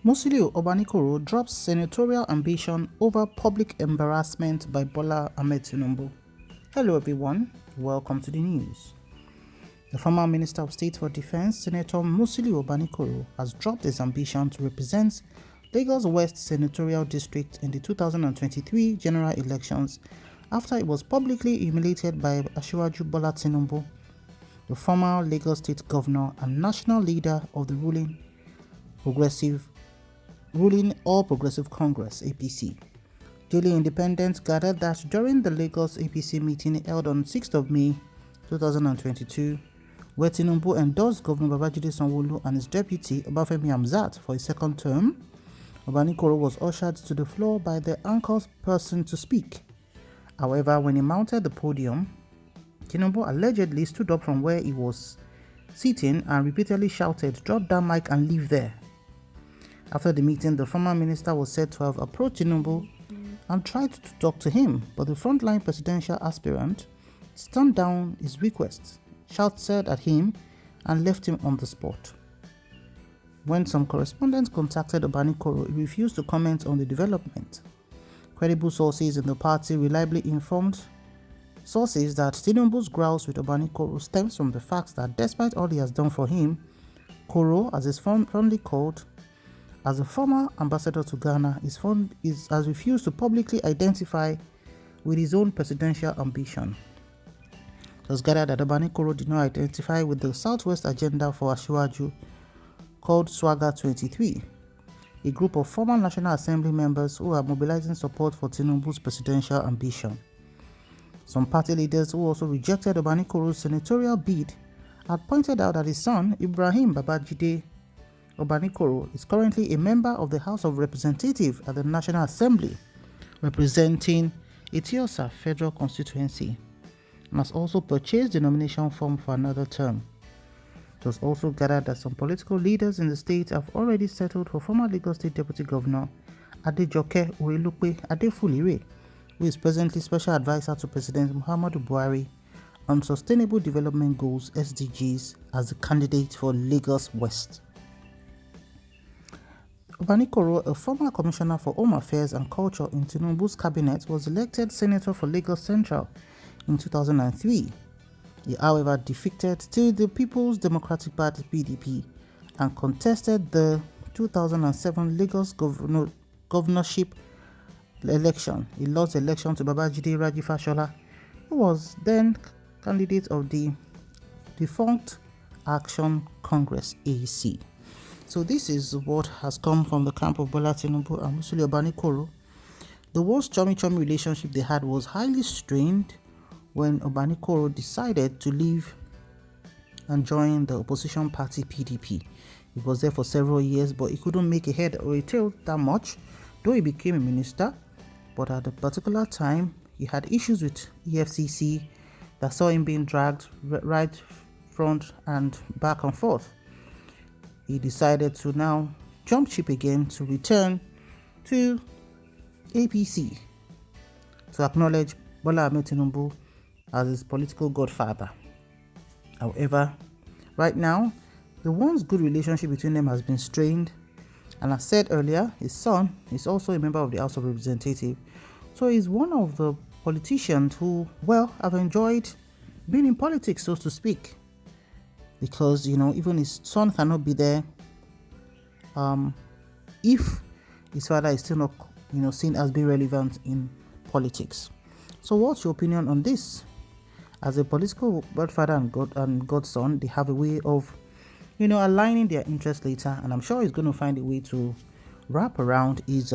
Musiliu Obanikoro drops senatorial ambition over public embarrassment by Bola Ahmed Tinubu. Hello everyone, welcome to the news. The former Minister of State for Defense, Senator Musiliu Obanikoro, has dropped his ambition to represent Lagos West Senatorial District in the 2023 general elections after he was publicly humiliated by Asiwaju Bola Tinubu, the former Lagos State Governor and national leader of the ruling All Progressive Congress (APC). Daily Independent gathered that during the Lagos APC meeting held on 6th of May 2022, where Tinubu endorsed Governor Babajide Sanwo-Olu and his deputy Obafemi Hamzat for a second term, Obanikoro was ushered to the floor by the anchor person to speak. However, when he mounted the podium, Tinubu allegedly stood up from where he was sitting and repeatedly shouted, "Drop that mic and leave there." After the meeting, the former minister was said to have approached Tinubu and tried to talk to him, but the frontline presidential aspirant turned down his request, shouted at him, and left him on the spot. When some correspondents contacted Obanikoro, he refused to comment on the development. Credible sources in the party reliably informed sources that Tinubu's growls with Obanikoro stems from the fact that despite all he has done for him, Koro, as is fondly called, as a former ambassador to Ghana, has refused to publicly identify with his own presidential ambition. It was gathered that Obanikoro did not identify with the Southwest agenda for Asiwaju, called Swagger 23, a group of former National Assembly members who are mobilizing support for Tinubu's presidential ambition. Some party leaders who also rejected Obanikoro's senatorial bid had pointed out that his son, Ibrahim Babajide Obanikoro, is currently a member of the House of Representatives at the National Assembly, representing Etiosa Federal Constituency, and has also purchased the nomination form for another term. It was also gathered that some political leaders in the state have already settled for former Lagos State Deputy Governor Adejoke Oyelope Adefulire, who is presently Special Advisor to President Muhammadu Buhari on Sustainable Development Goals (SDGs) as the candidate for Lagos West. Obanikoro, a former Commissioner for Home Affairs and Culture in Tinubu's cabinet, was elected Senator for Lagos Central in 2003. He, however, defected to the People's Democratic Party (PDP) and contested the 2007 Lagos governorship election. He lost the election to Babajide Raji Fashola, who was then candidate of the defunct Action Congress (AC). So this is what has come from the camp of Bola Tinubu and Musiliu Obanikoro. The once chummy relationship they had was highly strained when Obanikoro decided to leave and join the opposition party PDP. He was there for several years, but he couldn't make a head or a tail that much, though he became a minister. But at a particular time, he had issues with EFCC that saw him being dragged right front and back and forth. He decided to now jump ship again to return to APC to acknowledge Bola Ahmed Tinubu as his political godfather. However, right now, the once good relationship between them has been strained, and as said earlier, his son is also a member of the House of Representatives, so he's one of the politicians who, have enjoyed being in politics, so to speak, because, even his son cannot be there if his father is still not, seen as being relevant in politics. So what's your opinion on this? As a political godfather and godson, they have a way of, aligning their interests later, and I'm sure he's going to find a way to wrap around his